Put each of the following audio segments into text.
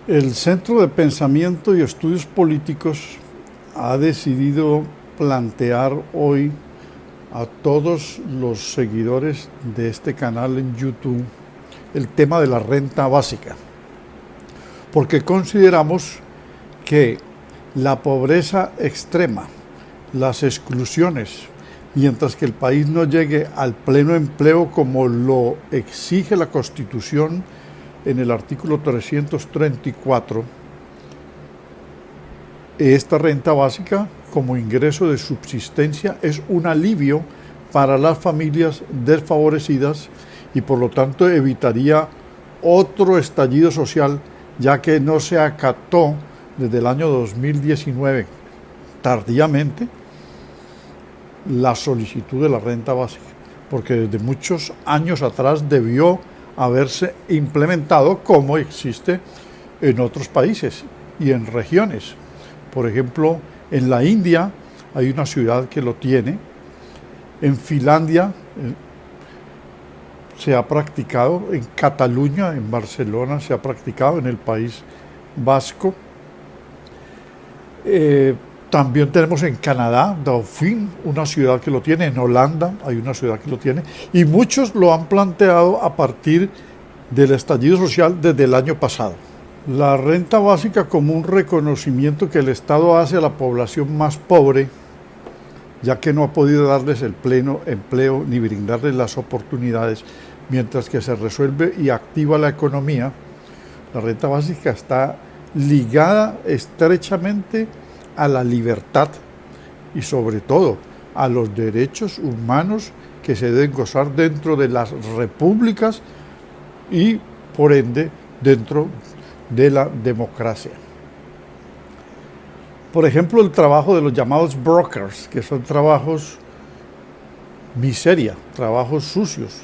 El Centro de Pensamiento y Estudios Políticos ha decidido plantear hoy a todos los seguidores de este canal en YouTube el tema de la renta básica, porque consideramos que la pobreza extrema, las exclusiones, mientras que el país no llegue al pleno empleo como lo exige la Constitución en el artículo 334, esta renta básica como ingreso de subsistencia es un alivio para las familias desfavorecidas y por lo tanto evitaría otro estallido social, ya que no se acató desde el año 2019 tardíamente la solicitud de la renta básica, porque desde muchos años atrás debió haberse implementado como existe en otros países y en regiones. Por ejemplo, en la India hay una ciudad que lo tiene, en Finlandia se ha practicado, en Cataluña, en Barcelona se ha practicado, en el País Vasco. También tenemos en Canadá, Dauphin, una ciudad que lo tiene, en Holanda hay una ciudad que lo tiene, y muchos lo han planteado a partir del estallido social desde el año pasado. La renta básica como un reconocimiento que el Estado hace a la población más pobre, ya que no ha podido darles el pleno empleo ni brindarles las oportunidades, mientras que se resuelve y activa la economía. La renta básica está ligada estrechamente a la libertad y sobre todo a los derechos humanos que se deben gozar dentro de las repúblicas y por ende dentro de la democracia. Por ejemplo, el trabajo de los llamados brokers, que son trabajos miseria, trabajos sucios,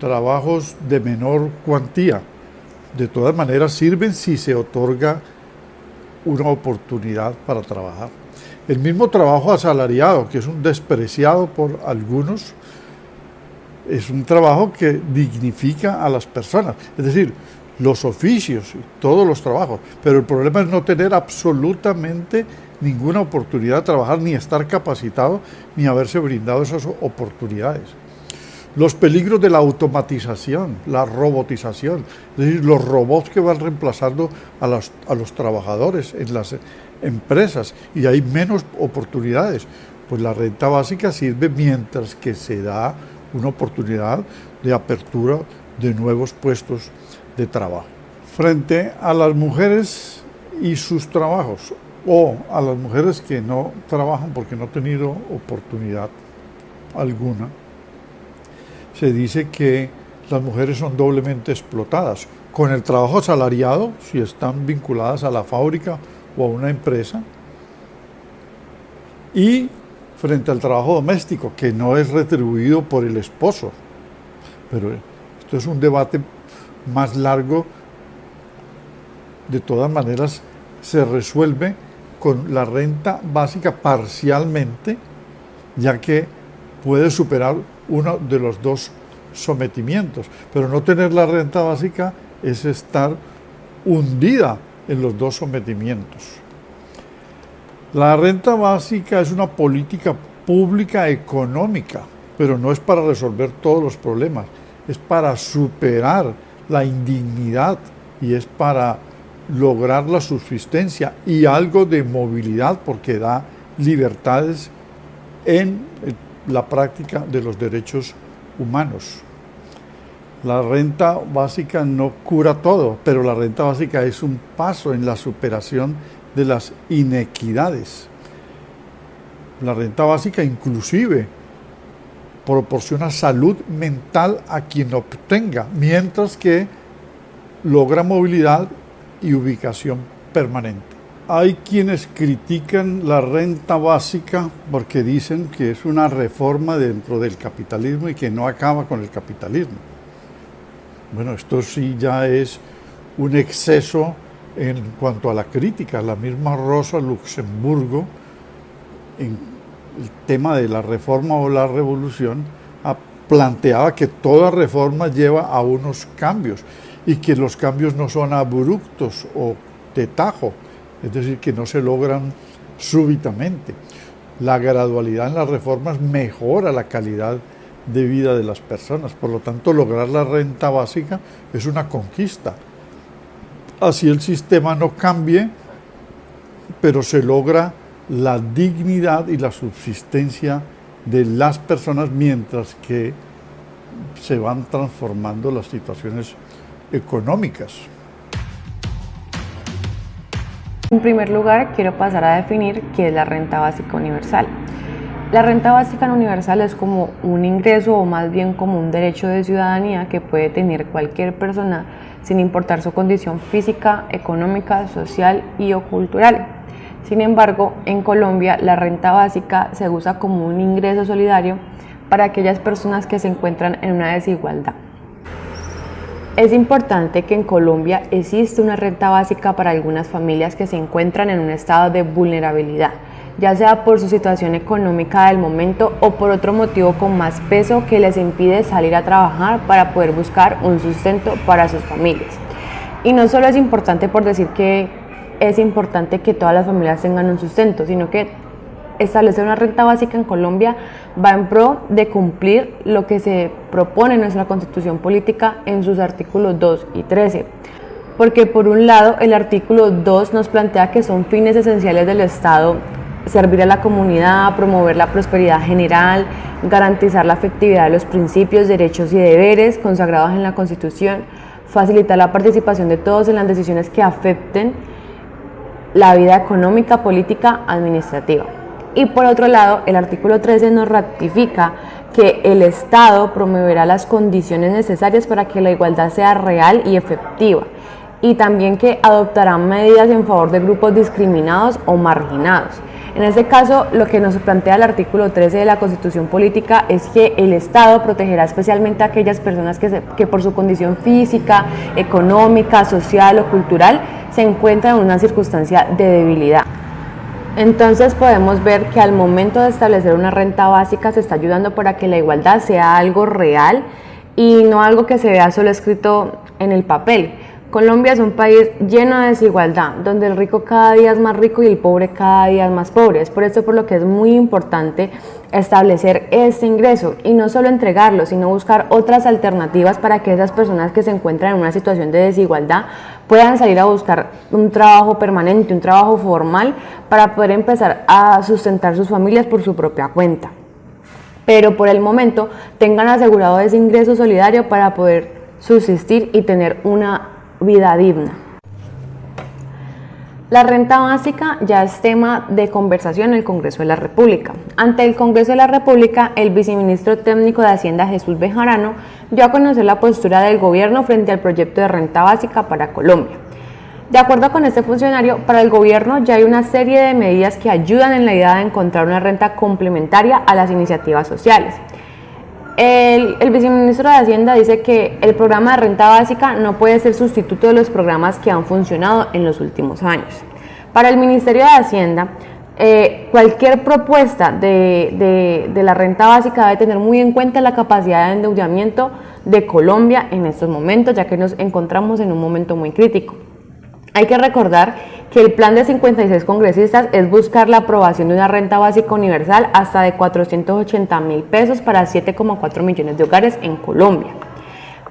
trabajos de menor cuantía, de todas maneras sirven si se otorga una oportunidad para trabajar. El mismo trabajo asalariado, que es un despreciado por algunos, es un trabajo que dignifica a las personas, es decir, los oficios y todos los trabajos, pero el problema es no tener absolutamente ninguna oportunidad de trabajar, ni estar capacitado, ni haberse brindado esas oportunidades. Los peligros de la automatización, la robotización, es decir, los robots que van reemplazando a los trabajadores en las empresas y hay menos oportunidades. Pues la renta básica sirve mientras que se da una oportunidad de apertura de nuevos puestos de trabajo. Frente a las mujeres y sus trabajos, o a las mujeres que no trabajan porque no han tenido oportunidad alguna, se dice que las mujeres son doblemente explotadas. Con el trabajo asalariado, si están vinculadas a la fábrica o a una empresa, y frente al trabajo doméstico, que no es retribuido por el esposo. Pero esto es un debate más largo. De todas maneras, se resuelve con la renta básica parcialmente, ya que puede superar uno de los dos sometimientos, pero no tener la renta básica es estar hundida en los dos sometimientos. La renta básica es una política pública económica, pero no es para resolver todos los problemas, es para superar la indignidad y es para lograr la subsistencia y algo de movilidad, porque da libertades en la práctica de los derechos humanos. La renta básica no cura todo, pero la renta básica es un paso en la superación de las inequidades. La renta básica inclusive proporciona salud mental a quien obtenga, mientras que logra movilidad y ubicación permanente. Hay quienes critican la renta básica porque dicen que es una reforma dentro del capitalismo y que no acaba con el capitalismo. Bueno, esto sí ya es un exceso en cuanto a la crítica. La misma Rosa Luxemburgo, en el tema de la reforma o la revolución, planteaba que toda reforma lleva a unos cambios y que los cambios no son abruptos o de tajo, es decir, que no se logran súbitamente. La gradualidad en las reformas mejora la calidad de vida de las personas, por lo tanto lograr la renta básica es una conquista. Así el sistema no cambie, pero se logra la dignidad y la subsistencia de las personas mientras que se van transformando las situaciones económicas. En primer lugar, quiero pasar a definir qué es la renta básica universal. La renta básica universal es como un ingreso o más bien como un derecho de ciudadanía que puede tener cualquier persona sin importar su condición física, económica, social y o cultural. Sin embargo, en Colombia la renta básica se usa como un ingreso solidario para aquellas personas que se encuentran en una desigualdad. Es importante que en Colombia existe una renta básica para algunas familias que se encuentran en un estado de vulnerabilidad, ya sea por su situación económica del momento o por otro motivo con más peso que les impide salir a trabajar para poder buscar un sustento para sus familias. Y no solo es importante por decir que es importante que todas las familias tengan un sustento, sino que establecer una renta básica en Colombia va en pro de cumplir lo que se propone en nuestra Constitución Política en sus artículos 2 y 13. Porque por un lado, el artículo 2 nos plantea que son fines esenciales del Estado servir a la comunidad, promover la prosperidad general, garantizar la efectividad de los principios, derechos y deberes consagrados en la Constitución, facilitar la participación de todos en las decisiones que afecten la vida económica, política, administrativa. Y por otro lado, el artículo 13 nos ratifica que el Estado promoverá las condiciones necesarias para que la igualdad sea real y efectiva, y también que adoptará medidas en favor de grupos discriminados o marginados. En este caso, lo que nos plantea el artículo 13 de la Constitución Política es que el Estado protegerá especialmente a aquellas personas que por su condición física, económica, social o cultural se encuentran en una circunstancia de debilidad. Entonces podemos ver que al momento de establecer una renta básica se está ayudando para que la igualdad sea algo real y no algo que se vea solo escrito en el papel. Colombia es un país lleno de desigualdad, donde el rico cada día es más rico y el pobre cada día es más pobre. Es por eso por lo que es muy importante establecer este ingreso y no solo entregarlo, sino buscar otras alternativas para que esas personas que se encuentran en una situación de desigualdad puedan salir a buscar un trabajo permanente, un trabajo formal para poder empezar a sustentar sus familias por su propia cuenta. Pero por el momento tengan asegurado ese ingreso solidario para poder subsistir y tener una vida digna. La renta básica ya es tema de conversación en el Congreso de la República. Ante el Congreso de la República, el viceministro técnico de Hacienda, Jesús Bejarano, dio a conocer la postura del gobierno frente al proyecto de renta básica para Colombia. De acuerdo con este funcionario, para el gobierno ya hay una serie de medidas que ayudan en la idea de encontrar una renta complementaria a las iniciativas sociales. El viceministro de Hacienda dice que el programa de renta básica no puede ser sustituto de los programas que han funcionado en los últimos años. Para el Ministerio de Hacienda, cualquier propuesta de la renta básica debe tener muy en cuenta la capacidad de endeudamiento de Colombia en estos momentos, ya que nos encontramos en un momento muy crítico. Hay que recordar que el plan de 56 congresistas es buscar la aprobación de una renta básica universal hasta de 480.000 pesos para 7,4 millones de hogares en Colombia.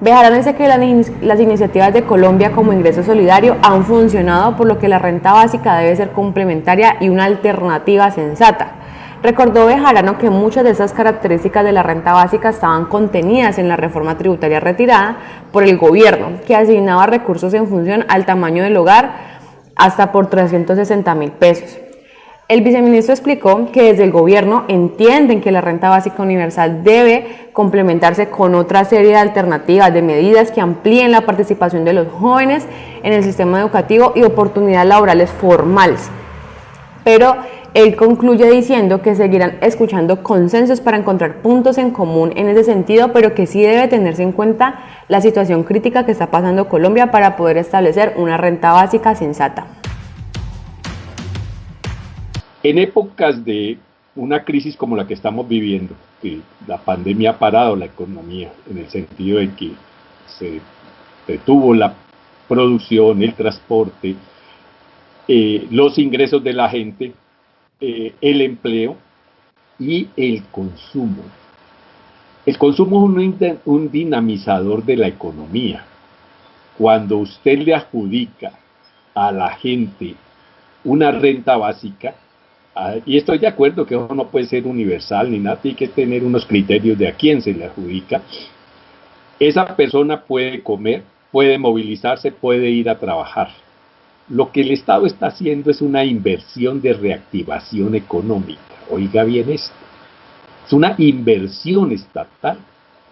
Bejarano dice que las iniciativas de Colombia como ingreso solidario han funcionado, por lo que la renta básica debe ser complementaria y una alternativa sensata. Recordó Bejarano que muchas de esas características de la renta básica estaban contenidas en la reforma tributaria retirada por el gobierno, que asignaba recursos en función al tamaño del hogar hasta por 360.000 pesos. El viceministro explicó que desde el gobierno entienden que la renta básica universal debe complementarse con otra serie de alternativas, de medidas que amplíen la participación de los jóvenes en el sistema educativo y oportunidades laborales formales. Pero él concluye diciendo que seguirán escuchando consensos para encontrar puntos en común en ese sentido, pero que sí debe tenerse en cuenta la situación crítica que está pasando Colombia para poder establecer una renta básica sensata. En épocas de una crisis como la que estamos viviendo, que la pandemia ha parado la economía en el sentido de que se detuvo la producción, el transporte, los ingresos de la gente, el empleo y el consumo. El consumo es un dinamizador de la economía. Cuando usted le adjudica a la gente una renta básica, y estoy de acuerdo que eso no puede ser universal ni nada, tiene que tener unos criterios de a quién se le adjudica, esa persona puede comer, puede movilizarse, puede ir a trabajar. Lo que el Estado está haciendo es una inversión de reactivación económica. Oiga bien esto. Es una inversión estatal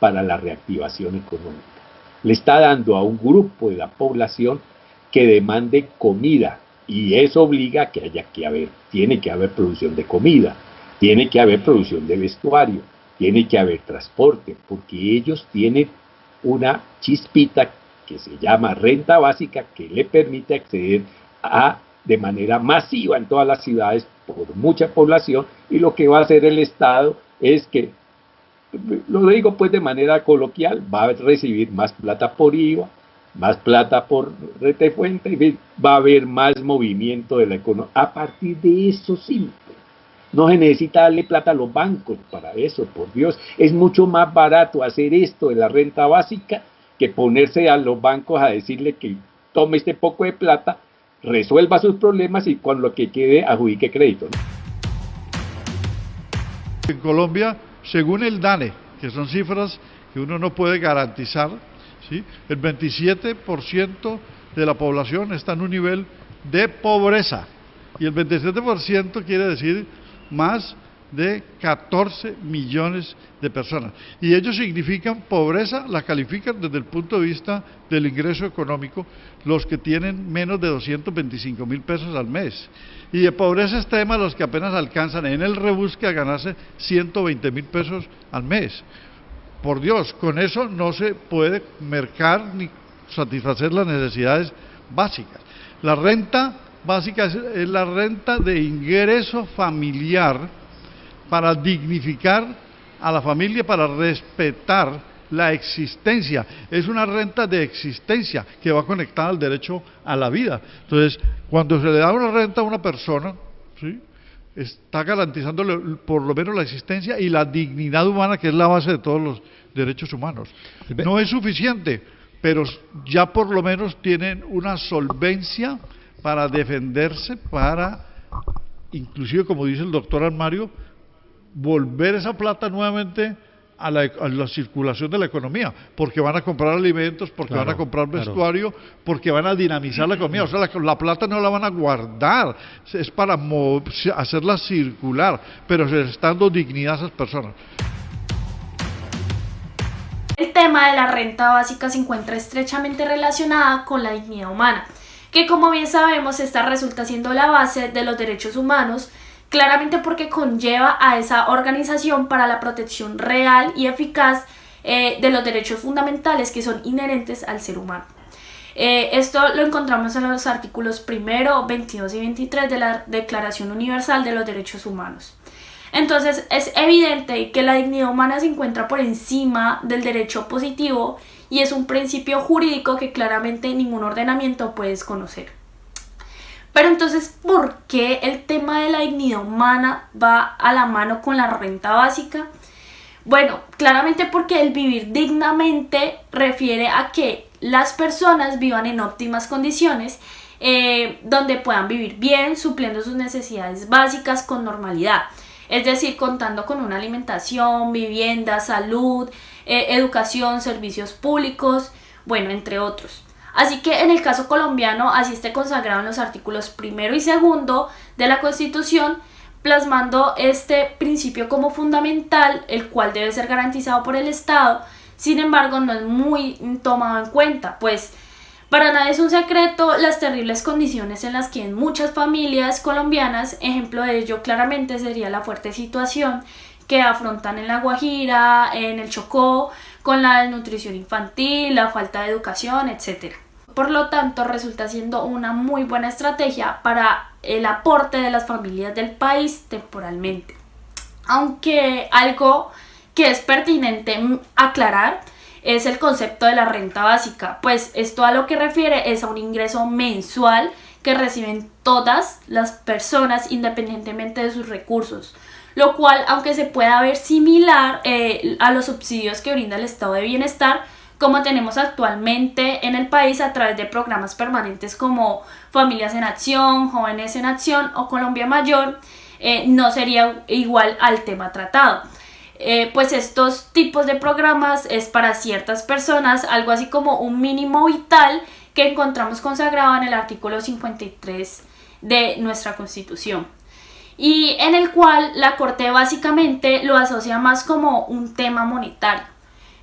para la reactivación económica. Le está dando a un grupo de la población que demande comida, y eso obliga a que tiene que haber producción de comida, tiene que haber producción de vestuario, tiene que haber transporte, porque ellos tienen una chispita que se llama renta básica, que le permite acceder de manera masiva en todas las ciudades por mucha población, y lo que va a hacer el Estado es que, lo digo pues de manera coloquial, va a recibir más plata por IVA, más plata por renta de fuente, en fin, va a haber más movimiento de la economía a partir de eso simple. No se necesita darle plata a los bancos para eso, por Dios. Es mucho más barato hacer esto de la renta básica que ponerse a los bancos a decirle que tome este poco de plata, resuelva sus problemas y con lo que quede adjudique crédito, ¿no? En Colombia, según el DANE, que son cifras que uno no puede garantizar, ¿sí?, el 27% de la población está en un nivel de pobreza, y el 27% quiere decir más de 14 millones de personas. Y ellos significan pobreza, la califican desde el punto de vista del ingreso económico, los que tienen menos de 225.000 pesos al mes. Y de pobreza extrema, los que apenas alcanzan en el rebusque a ganarse 120.000 pesos al mes. Por Dios, con eso no se puede mercar ni satisfacer las necesidades básicas. La renta básica es la renta de ingreso familiar para dignificar a la familia, para respetar la existencia. Es una renta de existencia que va conectada al derecho a la vida. Entonces, cuando se le da una renta a una persona, ¿sí?, está garantizándole por lo menos la existencia y la dignidad humana, que es la base de todos los derechos humanos. No es suficiente, pero ya por lo menos tienen una solvencia para defenderse, para, inclusive como dice el doctor Almario, volver esa plata nuevamente a la circulación de la economía, porque van a comprar alimentos, porque van a comprar vestuario, porque van a dinamizar la economía. O sea, la plata no la van a guardar, es para hacerla circular, pero se les está dando dignidad a esas personas. El tema de la renta básica se encuentra estrechamente relacionada con la dignidad humana, que como bien sabemos, esta resulta siendo la base de los derechos humanos, claramente porque conlleva a esa organización para la protección real y eficaz de los derechos fundamentales que son inherentes al ser humano. Esto lo encontramos en los artículos 1, 22 y 23 de la Declaración Universal de los Derechos Humanos. Entonces es evidente que la dignidad humana se encuentra por encima del derecho positivo y es un principio jurídico que claramente ningún ordenamiento puede desconocer. Pero entonces, ¿por qué el tema de la dignidad humana va a la mano con la renta básica? Bueno, claramente porque el vivir dignamente refiere a que las personas vivan en óptimas condiciones, donde puedan vivir bien, supliendo sus necesidades básicas con normalidad. Es decir, contando con una alimentación, vivienda, salud, educación, servicios públicos, bueno, entre otros. Así que en el caso colombiano, así está consagrado en los artículos 1 y 2 de la Constitución, plasmando este principio como fundamental, el cual debe ser garantizado por el Estado. Sin embargo, no es muy tomado en cuenta, pues para nadie es un secreto las terribles condiciones en las que en muchas familias colombianas, ejemplo de ello claramente sería la fuerte situación que afrontan en La Guajira, en el Chocó, con la desnutrición infantil, la falta de educación, etc. Por lo tanto, resulta siendo una muy buena estrategia para el aporte de las familias del país temporalmente. Aunque algo que es pertinente aclarar es el concepto de la renta básica, pues esto a lo que refiere es a un ingreso mensual que reciben todas las personas independientemente de sus recursos, lo cual, aunque se pueda ver similar a los subsidios que brinda el estado de bienestar, como tenemos actualmente en el país a través de programas permanentes como Familias en Acción, Jóvenes en Acción o Colombia Mayor, no sería igual al tema tratado. Pues estos tipos de programas es para ciertas personas algo así como un mínimo vital que encontramos consagrado en el artículo 53 de nuestra Constitución, y en el cual la Corte básicamente lo asocia más como un tema monetario,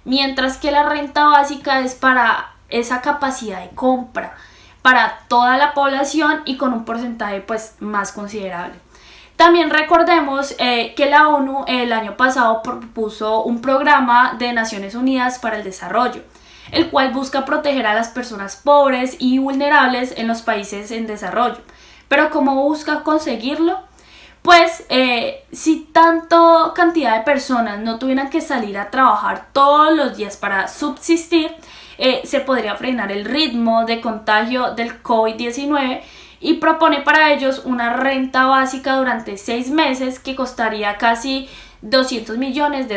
mientras que la renta básica es para esa capacidad de compra para toda la población y con un porcentaje pues más considerable. También recordemos que la ONU el año pasado propuso un programa de Naciones Unidas para el Desarrollo, el cual busca proteger a las personas pobres y vulnerables en los países en desarrollo. Pero ¿cómo busca conseguirlo? Pues si tanto cantidad de personas no tuvieran que salir a trabajar todos los días para subsistir, se podría frenar el ritmo de contagio del COVID-19, y propone para ellos una renta básica durante 6 meses que costaría casi $200 millones.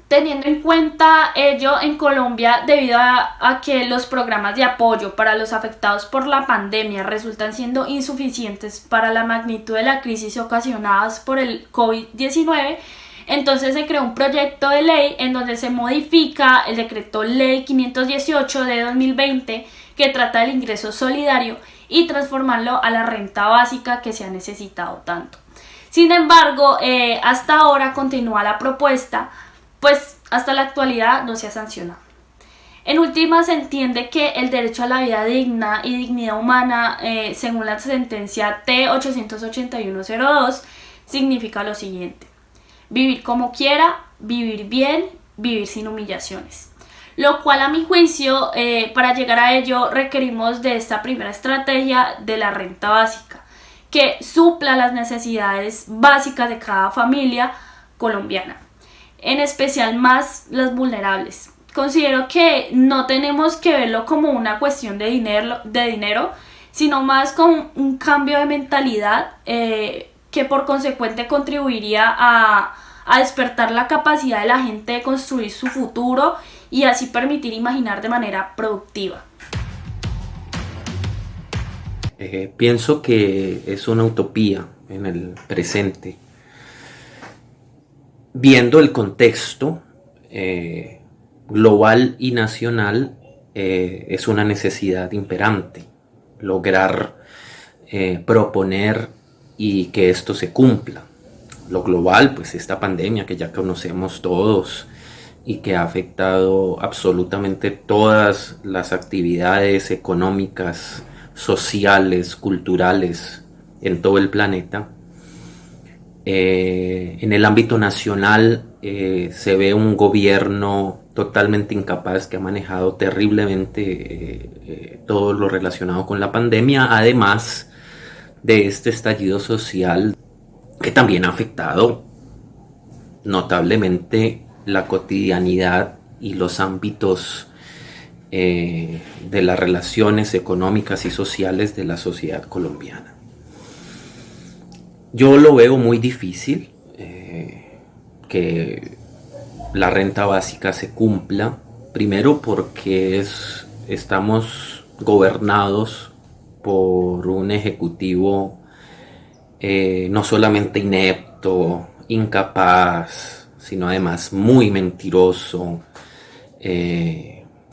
Teniendo en cuenta ello, en Colombia, debido a que los programas de apoyo para los afectados por la pandemia resultan siendo insuficientes para la magnitud de la crisis ocasionadas por el COVID-19, entonces se creó un proyecto de ley en donde se modifica el decreto ley 518 de 2020 que trata del ingreso solidario y transformarlo a la renta básica que se ha necesitado tanto. Sin embargo, hasta ahora continúa la propuesta, pues hasta la actualidad no se ha sancionado. En última, se entiende que el derecho a la vida digna y dignidad humana, según la sentencia T-881-02, significa lo siguiente: vivir como quiera, vivir bien, vivir sin humillaciones. Lo cual, a mi juicio, para llegar a ello requerimos de esta primera estrategia de la renta básica, que supla las necesidades básicas de cada familia colombiana, en especial más las vulnerables. Considero que no tenemos que verlo como una cuestión de dinero, sino más como un cambio de mentalidad que por consecuente contribuiría a despertar la capacidad de la gente de construir su futuro y así permitir imaginar de manera productiva. Pienso que es una utopía en el presente. Viendo el contexto global y nacional, es una necesidad imperante lograr proponer y que esto se cumpla. Lo global, pues esta pandemia que ya conocemos todos y que ha afectado absolutamente todas las actividades económicas, sociales, culturales en todo el planeta. En el ámbito nacional se ve un gobierno totalmente incapaz que ha manejado terriblemente todo lo relacionado con la pandemia, además de este estallido social que también ha afectado notablemente la cotidianidad y los ámbitos de las relaciones económicas y sociales de la sociedad colombiana. Yo lo veo muy difícil que la renta básica se cumpla, primero porque estamos gobernados por un ejecutivo no solamente inepto, incapaz, sino además muy mentiroso,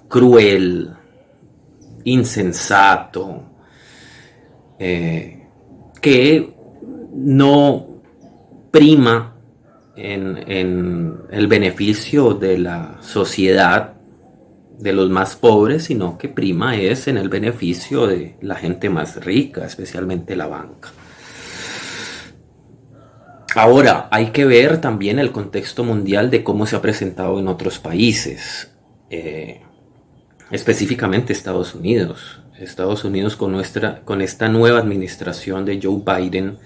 cruel, insensato, que no prima en el beneficio de la sociedad, de los más pobres, sino que prima es en el beneficio de la gente más rica, especialmente la banca. Ahora, hay que ver también el contexto mundial de cómo se ha presentado en otros países, específicamente Estados Unidos. Estados Unidos con esta nueva administración de Joe Biden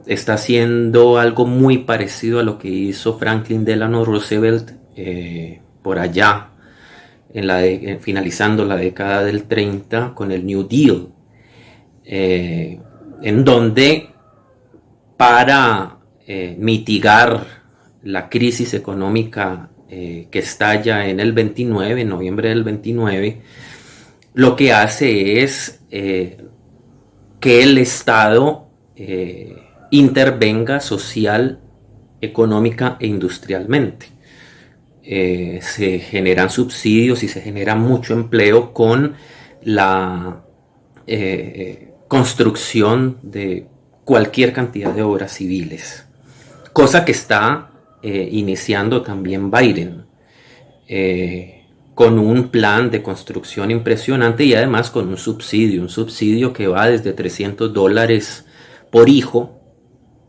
está haciendo algo muy parecido a lo que hizo Franklin Delano Roosevelt por allá finalizando la década del 30 con el New Deal, en donde para mitigar la crisis económica que estalla en el 29, en noviembre del 29, lo que hace es que el Estado intervenga social, económica e industrialmente. Se generan subsidios y se genera mucho empleo con la construcción de cualquier cantidad de obras civiles, cosa que está iniciando también Biden, con un plan de construcción impresionante y además con un subsidio que va desde $300 por hijo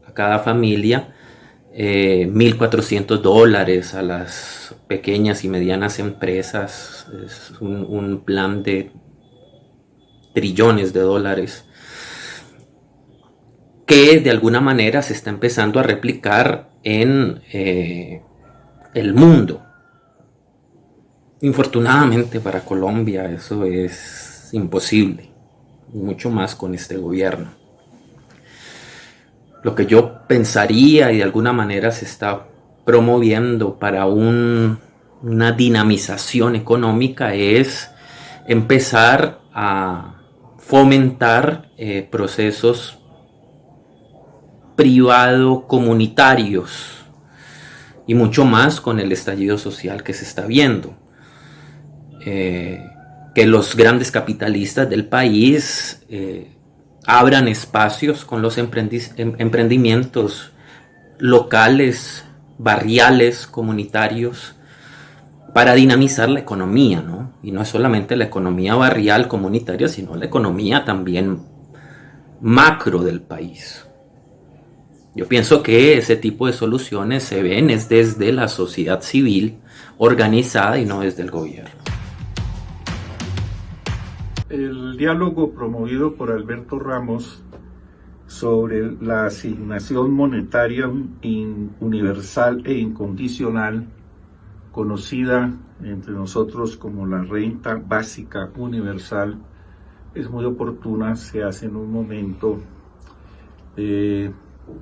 a cada familia, $1.400 a las pequeñas y medianas empresas. Es un plan de trillones de dólares que de alguna manera se está empezando a replicar en el mundo. Infortunadamente para Colombia eso es imposible, mucho más con este gobierno. Lo que yo pensaría y de alguna manera se está promoviendo para una dinamización económica es empezar a fomentar procesos privado-comunitarios y mucho más con el estallido social que se está viendo. Que los grandes capitalistas del país abran espacios con los emprendimientos locales, barriales, comunitarios, para dinamizar la economía, ¿no? Y no es solamente la economía barrial comunitaria, sino la economía también macro del país. Yo pienso que ese tipo de soluciones se ven es desde la sociedad civil organizada y no desde el gobierno. El diálogo promovido por Alberto Ramos sobre la asignación monetaria universal e incondicional, conocida entre nosotros como la renta básica universal, es muy oportuna. Se hace en un momento de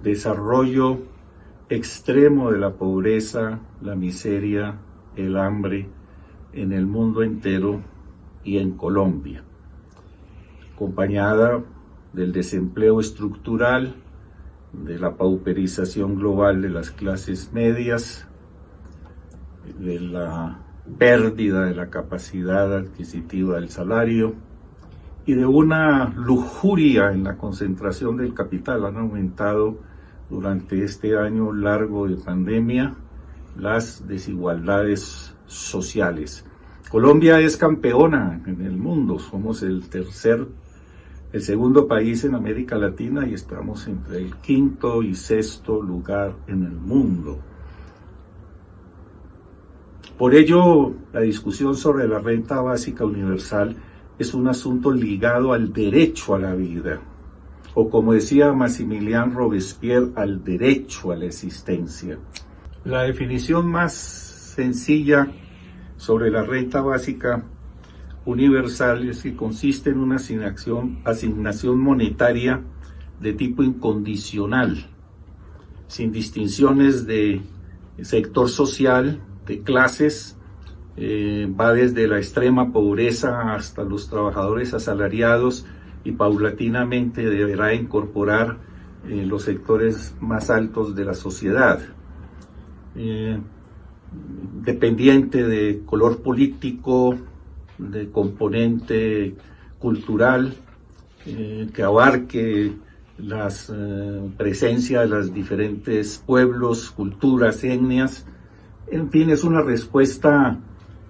desarrollo extremo de la pobreza, la miseria, el hambre en el mundo entero y en Colombia, acompañada del desempleo estructural, de la pauperización global de las clases medias, de la pérdida de la capacidad adquisitiva del salario y de una lujuria en la concentración del capital. Han aumentado durante este año largo de pandemia las desigualdades sociales. Colombia es campeona en el mundo, somos el segundo país en América Latina y estamos entre el quinto y sexto lugar en el mundo. Por ello, la discusión sobre la renta básica universal es un asunto ligado al derecho a la vida, o como decía Maximilien Robespierre, al derecho a la existencia. La definición más sencilla sobre la renta básica universal es que consiste en una asignación monetaria de tipo incondicional, sin distinciones de sector social, de clases, va desde la extrema pobreza hasta los trabajadores asalariados y paulatinamente deberá incorporar los sectores más altos de la sociedad. Dependiente de color político, de componente cultural, que abarque la presencia de los diferentes pueblos, culturas, etnias. En fin, es una respuesta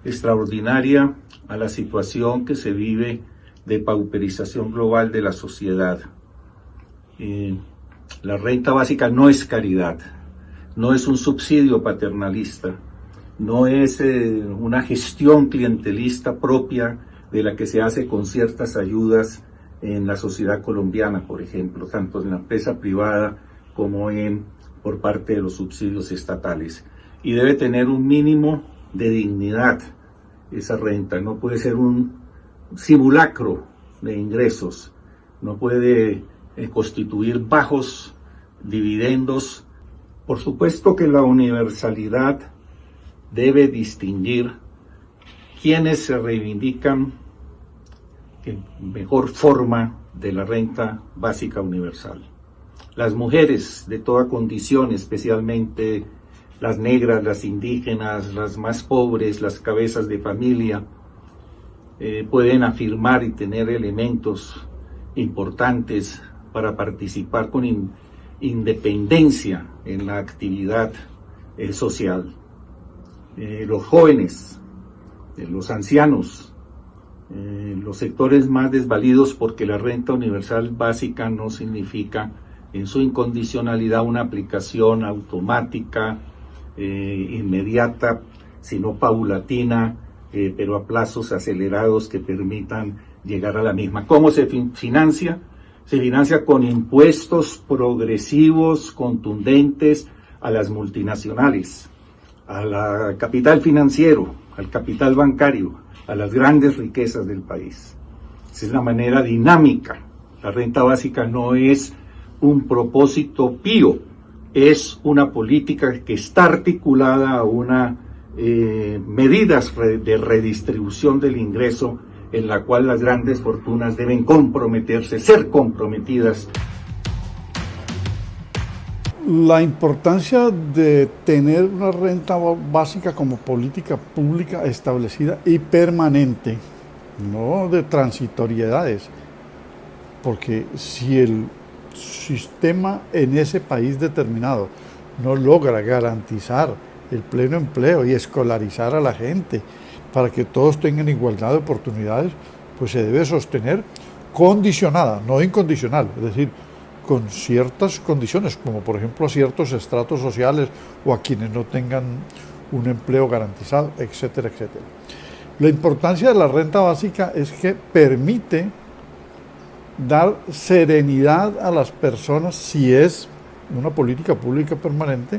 extraordinaria a la situación que se vive de pauperización global de la sociedad. La renta básica no es caridad, no es un subsidio paternalista, no es una gestión clientelista propia de la que se hace con ciertas ayudas en la sociedad colombiana, por ejemplo, tanto en la empresa privada como por parte de los subsidios estatales. Y debe tener un mínimo de dignidad. esa renta, no puede ser un simulacro de ingresos, no puede constituir bajos dividendos. Por supuesto que la universalidad debe distinguir quienes se reivindican en mejor forma de la renta básica universal. Las mujeres de toda condición, especialmente las negras, las indígenas, las más pobres, las cabezas de familia, pueden afirmar y tener elementos importantes para participar con independencia en la actividad social. Los jóvenes, los ancianos, los sectores más desvalidos, porque la renta universal básica no significa en su incondicionalidad una aplicación automática, inmediata, sino paulatina, pero a plazos acelerados que permitan llegar a la misma. ¿Cómo se financia? Se financia con impuestos progresivos, contundentes a las multinacionales, al capital financiero, al capital bancario, a las grandes riquezas del país. Esa es la manera dinámica. La renta básica no es un propósito pío, es una política que está articulada a una medidas de redistribución del ingreso, en la cual las grandes fortunas deben comprometerse, ser comprometidas. La importancia de tener una renta básica como política pública establecida y permanente, no de transitoriedades, porque si el sistema en ese país determinado no logra garantizar el pleno empleo y escolarizar a la gente para que todos tengan igualdad de oportunidades, pues se debe sostener condicionada, no incondicional, es decir, con ciertas condiciones, como por ejemplo a ciertos estratos sociales o a quienes no tengan un empleo garantizado, etcétera, etcétera. La importancia de la renta básica es que permite dar serenidad a las personas, si es una política pública permanente,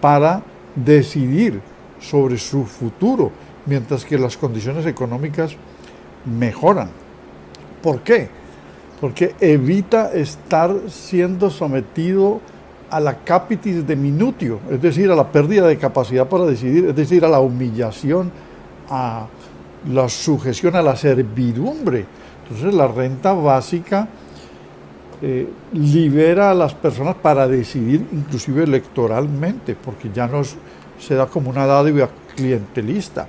para decidir sobre su futuro, mientras que las condiciones económicas mejoran. ¿Por qué? Porque evita estar siendo sometido a la capitis de minutio, es decir, a la pérdida de capacidad para decidir, es decir, a la humillación, a la sujeción a la servidumbre. Entonces la renta básica libera a las personas para decidir, inclusive electoralmente, porque ya no se da como una dádiva clientelista.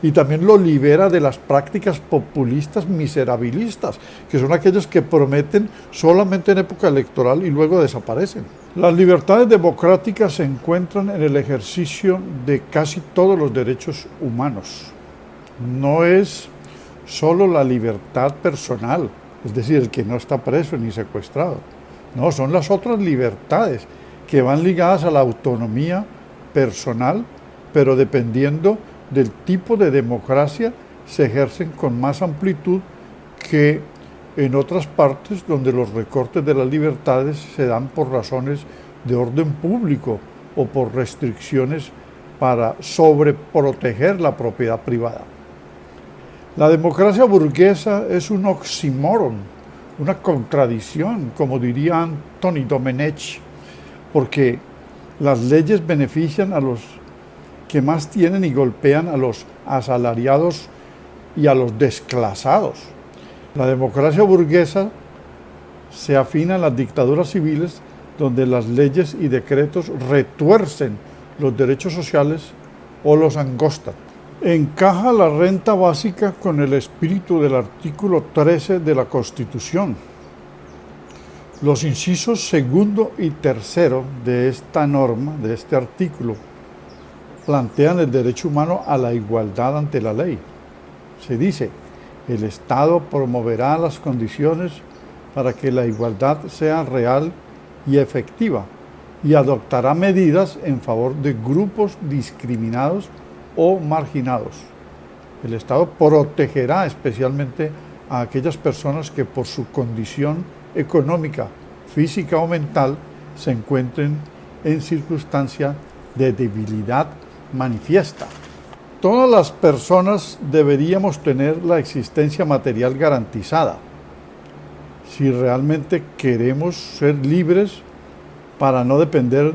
Y también lo libera de las prácticas populistas miserabilistas, que son aquellas que prometen solamente en época electoral y luego desaparecen. Las libertades democráticas se encuentran en el ejercicio de casi todos los derechos humanos. No es solo la libertad personal, es decir, el que no está preso ni secuestrado. No, son las otras libertades que van ligadas a la autonomía personal, pero dependiendo del tipo de democracia, se ejercen con más amplitud que en otras partes donde los recortes de las libertades se dan por razones de orden público o por restricciones para sobreproteger la propiedad privada. La democracia burguesa es un oxímoron, una contradicción, como diría Anthony Domenech, porque las leyes benefician a los que más tienen y golpean a los asalariados y a los desclasados. La democracia burguesa se afina en las dictaduras civiles, donde las leyes y decretos retuercen los derechos sociales o los angostan. Encaja la renta básica con el espíritu del artículo 13 de la Constitución. Los incisos segundo y tercero de esta norma, de este artículo, plantean el derecho humano a la igualdad ante la ley. Se dice, el Estado promoverá las condiciones para que la igualdad sea real y efectiva y adoptará medidas en favor de grupos discriminados o marginados. El Estado protegerá especialmente a aquellas personas que por su condición económica, física o mental se encuentren en circunstancia de debilidad manifiesta. Todas las personas deberíamos tener la existencia material garantizada, si realmente queremos ser libres para no depender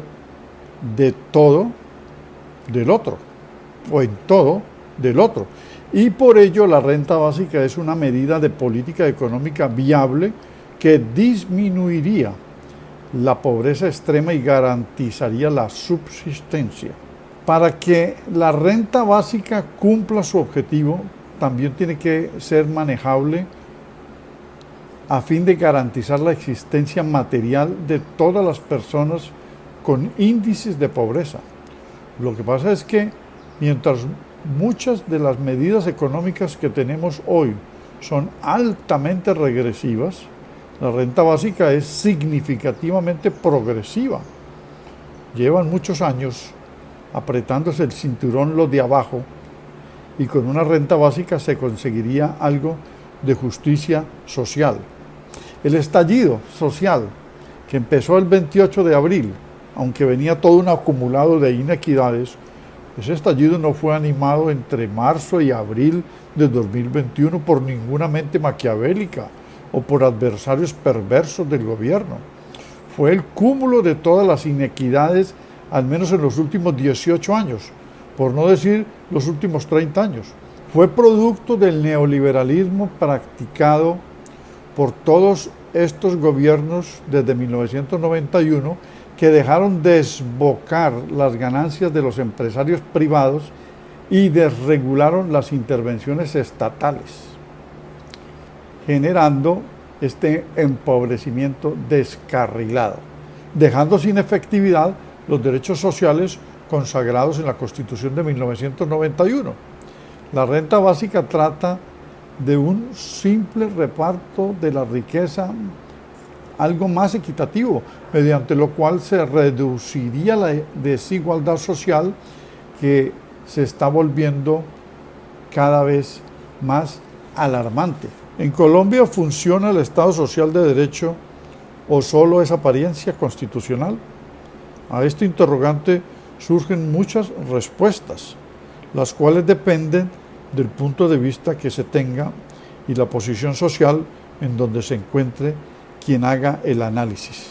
de todo del otro, o en todo del otro. Y por ello la renta básica es una medida de política económica viable que disminuiría la pobreza extrema y garantizaría la subsistencia. Para que la renta básica cumpla su objetivo, también tiene que ser manejable a fin de garantizar la existencia material de todas las personas con índices de pobreza. Lo que pasa es que mientras muchas de las medidas económicas que tenemos hoy son altamente regresivas, la renta básica es significativamente progresiva. Llevan muchos años apretándose el cinturón los de abajo, y con una renta básica se conseguiría algo de justicia social. El estallido social, que empezó el 28 de abril, aunque venía todo un acumulado de inequidades, ese estallido no fue animado entre marzo y abril de 2021 por ninguna mente maquiavélica o por adversarios perversos del gobierno. Fue el cúmulo de todas las inequidades, al menos en los últimos 18 años, por no decir los últimos 30 años. Fue producto del neoliberalismo practicado por todos estos gobiernos desde 1991, que dejaron desbocar las ganancias de los empresarios privados y desregularon las intervenciones estatales, generando este empobrecimiento descarrilado, dejando sin efectividad los derechos sociales consagrados en la Constitución de 1991. La renta básica trata de un simple reparto de la riqueza, algo más equitativo, mediante lo cual se reduciría la desigualdad social que se está volviendo cada vez más alarmante. ¿En Colombia funciona el Estado Social de Derecho o solo es apariencia constitucional? A este interrogante surgen muchas respuestas, las cuales dependen del punto de vista que se tenga y la posición social en donde se encuentre quien haga el análisis.